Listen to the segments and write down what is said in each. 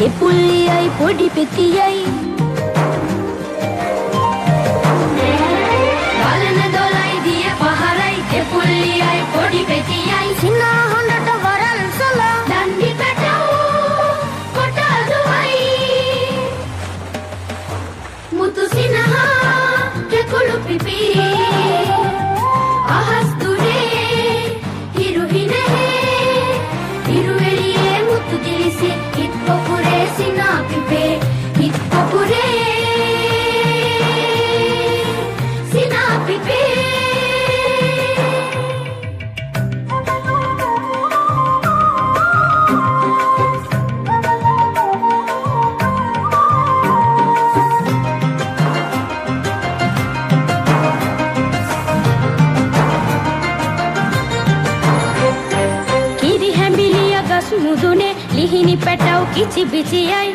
කෙපුල්ලියයි පොඩි පෙතියයි බලන දොලයි දිය පහරයි කෙපුල්ලියයි පොඩි පෙතියයි සිනා හොඳට වරන් සලා දන්දි පැටව් කොට අදුවයි මුතු සිනහා කෙකුළු පිපි අහස් දුරේ හිරු හිනෙහේ හිරු එළියේ මුතු දිලිසි හිත් පොකුරේ සිනා පිපේ හිත් පොකුරේ සිනා පිපේ මුදුනේ ලිහිණි පැටව් කිචි බිචියයි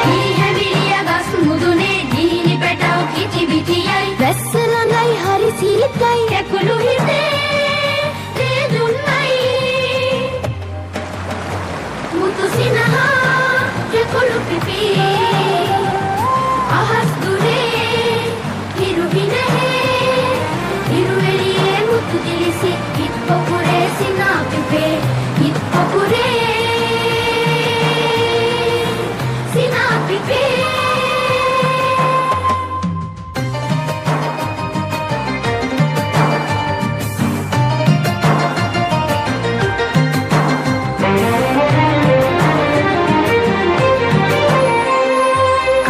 කිරි හැඹිලිය ගස් මුදුනේ ලිහිණි පැටව් කිචි බිචියයි වැස්ස ළඟයි හරි සීතයි කැකුළු හිතේ තේ දුන්නයි මුතු සිනහා කැකුළු පිපි අහස් දුරේ හිරු හිනෙහේ හිරු එළියේ මුතු දිලිසි හිත් පොකුරේ සිනා පිපේ හිත් පොකුරේ සිනා පිපේ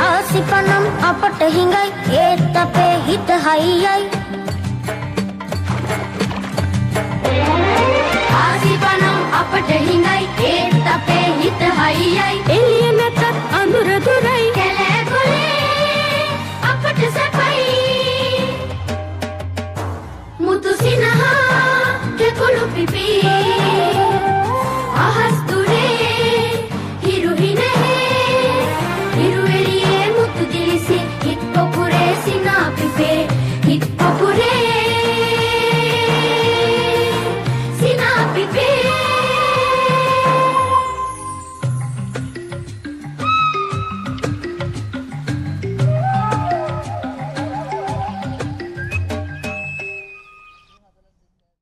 ආසිපනම් අපට හිඟයි ඒත් අපේ හිත හයියයි ආසිපනම් අපට හිඟයි ඒත් අපේ හිත හයියයි එළිය නැතත් අඳුර දුරයි කැලෑ කොලේ අපට සැපයි මුතු සිනහා කෙකුළු පිපි අහස් දුරේ හිරු හිනෙහේ හිරු එළියේ මුතු දිලිසි හිත් පොකුරේ සිනා පිපේ හිත් පොකුරේ සිනා පිපේ